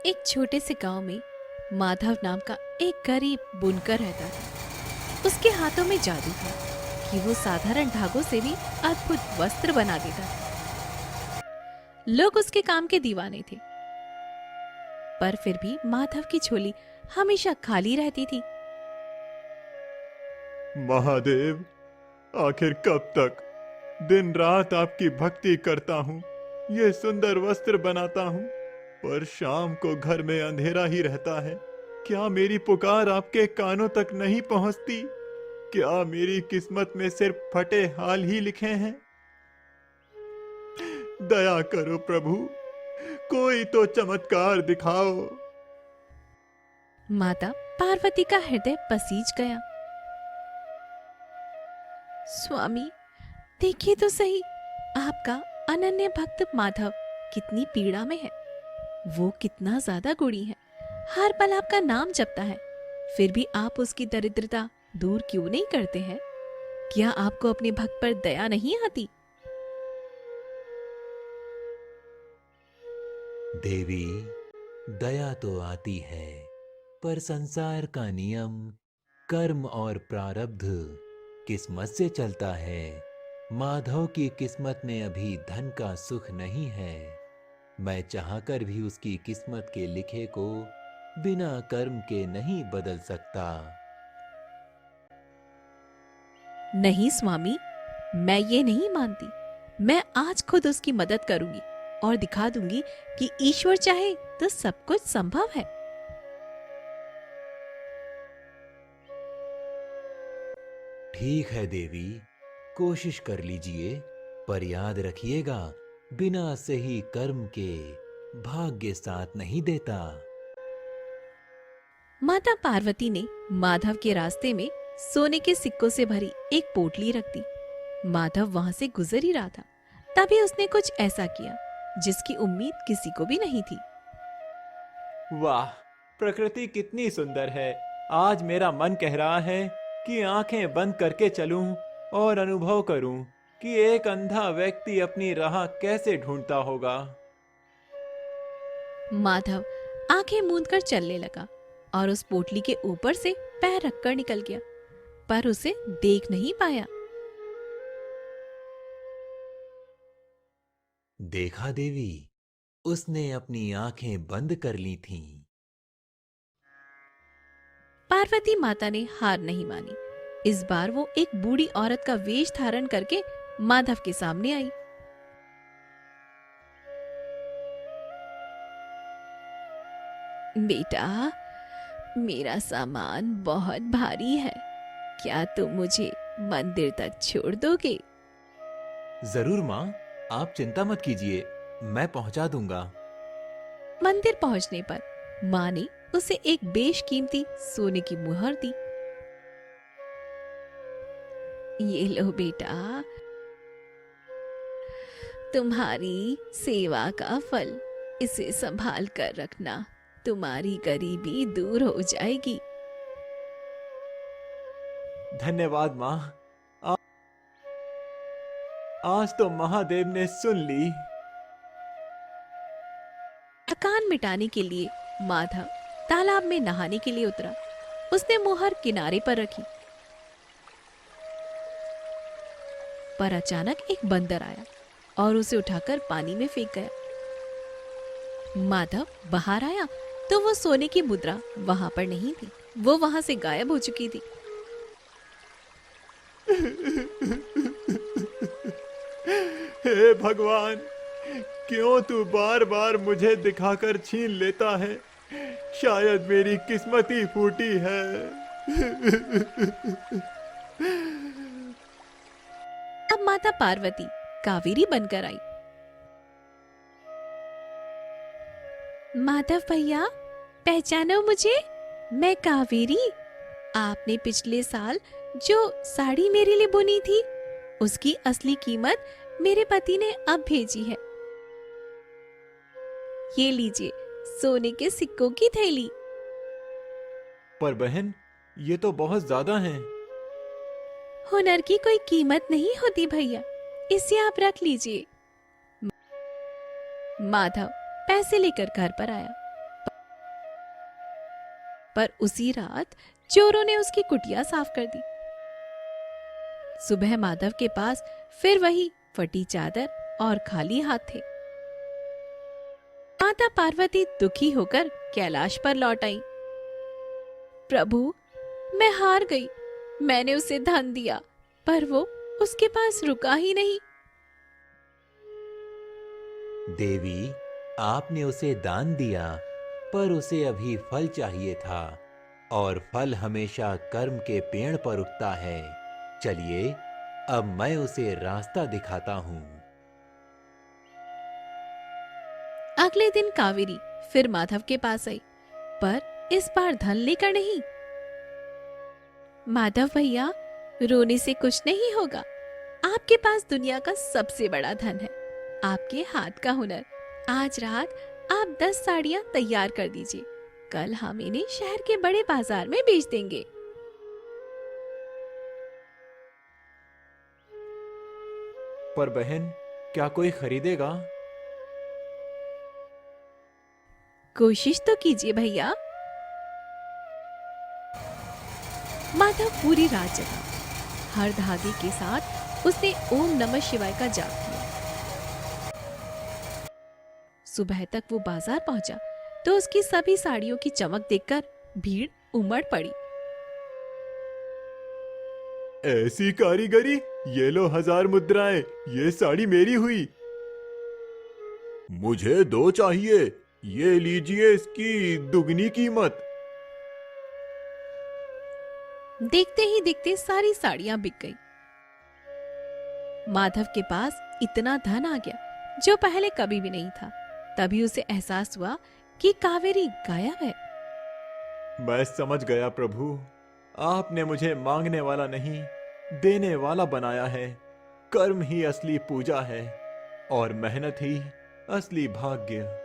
एक छोटे से गांव में माधव नाम का एक गरीब बुनकर रहता था। उसके हाथों में जादू था कि वो साधारण धागों से भी अद्भुत वस्त्र बना देता था। लोग उसके काम के दीवाने थे, पर फिर भी माधव की झोली हमेशा खाली रहती थी। महादेव, आखिर कब तक दिन रात आपकी भक्ति करता हूँ, ये सुंदर वस्त्र बनाता हूँ, पर शाम को घर में अंधेरा ही रहता है। क्या मेरी पुकार आपके कानों तक नहीं पहुँचती? क्या मेरी किस्मत में सिर्फ फटे हाल ही लिखे हैं? दया करो प्रभु, कोई तो चमत्कार दिखाओ। माता पार्वती का हृदय पसीज गया। स्वामी, देखिए तो सही, आपका अनन्य भक्त माधव कितनी पीड़ा में है। वो कितना ज्यादा गुणी है, हर पल आपका नाम जपता है, फिर भी आप उसकी दरिद्रता दूर क्यों नहीं करते हैं? क्या आपको अपने भक्त पर दया नहीं आती? देवी, दया तो आती है, पर संसार का नियम, कर्म और प्रारब्ध किस्मत से चलता है। माधव की किस्मत में अभी धन का सुख नहीं है। मैं चाहकर भी उसकी किस्मत के लिखे को बिना कर्म के नहीं बदल सकता। नहीं स्वामी, मैं ये नहीं मानती। मैं आज खुद उसकी मदद करूंगी और दिखा दूंगी कि ईश्वर चाहे तो सब कुछ संभव है। ठीक है देवी, कोशिश कर लीजिए, पर याद रखिएगा, बिना सही कर्म के भाग्य साथ नहीं देता। माता पार्वती ने माधव के रास्ते में सोने के सिक्कों से भरी एक पोटली रख दी। माधव वहां से गुजर ही रहा था, तभी उसने कुछ ऐसा किया जिसकी उम्मीद किसी को भी नहीं थी। वाह, प्रकृति कितनी सुंदर है। आज मेरा मन कह रहा है कि आंखें बंद करके चलूं और अनुभव करूं कि एक अंधा व्यक्ति अपनी राह कैसे ढूंढता होगा। माधव आंखें मूंद कर चलने लगा और उस पोटली के ऊपर से पैर रखकर निकल गया, पर उसे देख नहीं पाया। देखा देवी, उसने अपनी आंखें बंद कर ली थीं। पार्वती माता ने हार नहीं मानी। इस बार वो एक बूढ़ी औरत का वेश धारण करके माधव के सामने आई। बेटा, मेरा सामान बहुत भारी है, क्या तुम मुझे मंदिर तक छोड़ दोगे? जरूर माँ, आप चिंता मत कीजिए, मैं पहुंचा दूंगा। मंदिर पहुंचने पर माँ ने उसे एक बेशकीमती सोने की मुहर दी। ये लो बेटा, तुम्हारी सेवा का फल, इसे संभाल कर रखना, तुम्हारी गरीबी दूर हो जाएगी। धन्यवाद माँ, आ- आज तो महादेव ने सुन ली। थकान मिटाने के लिए माधव तालाब में नहाने के लिए उतरा। उसने मुहर किनारे पर रखी, पर अचानक एक बंदर आया और उसे उठाकर पानी में फेंक गया। माधव बाहर आया तो वो सोने की मुद्रा वहां पर नहीं थी, वो वहां से गायब हो चुकी थी। हे भगवान, क्यों तू बार बार मुझे दिखाकर छीन लेता है? शायद मेरी किस्मत ही फूटी है। अब माता पार्वती कावेरी बनकर आई। माधव भैया, पहचानो मुझे, मैं कावेरी। आपने पिछले साल जो साड़ी मेरे लिए बुनी थी, उसकी असली कीमत मेरे पति ने अब भेजी है। ये लीजिए, सोने के सिक्कों की थैली। पर बहन, ये तो बहुत ज्यादा हैं। हुनर की कोई कीमत नहीं होती भैया, इसे आप रख लीजिए। माधव पैसे लेकर घर पर आया, पर उसी रात चोरों ने उसकी कुटिया साफ कर दी। सुबह माधव के पास फिर वही फटी चादर और खाली हाथ थे। माता पार्वती दुखी होकर कैलाश पर लौट आई। प्रभु, मैं हार गई। मैंने उसे धन दिया, पर वो उसके पास रुका ही नहीं। देवी, आपने उसे दान दिया, पर उसे अभी फल चाहिए था, और फल हमेशा कर्म के पेड़ पर उगता है। चलिए, अब मैं उसे रास्ता दिखाता हूँ। अगले दिन कावेरी फिर माधव के पास आई, पर इस बार धन लेकर नहीं। माधव भैया, रोने से कुछ नहीं होगा। आपके पास दुनिया का सबसे बड़ा धन है, आपके हाथ का हुनर। आज रात आप 10 साड़ियां तैयार कर दीजिए। कल हम इन्हें शहर के बड़े बाजार में बेच देंगे। पर बहन, क्या कोई खरीदेगा? कोशिश तो कीजिए भैया। माधव पूरी रात जगा। हर धागे के साथ उसने ओम नमः शिवाय का जाप किया। सुबह तक वो बाजार पहुंचा तो उसकी सभी साड़ियों की चमक देखकर भीड़ उमड़ पड़ी। ऐसी कारीगरी! ये लो 1000 मुद्राएं, ये साड़ी मेरी हुई। मुझे 2 चाहिए, ये लीजिए इसकी दुगनी कीमत। देखते ही देखते सारी साड़ियां बिक गई। माधव के पास इतना धन आ गया जो पहले कभी भी नहीं था। तभी उसे एहसास हुआ कि कावेरी गायब है। मैं समझ गया प्रभु, आपने मुझे मांगने वाला नहीं, देने वाला बनाया है। कर्म ही असली पूजा है और मेहनत ही असली भाग्य।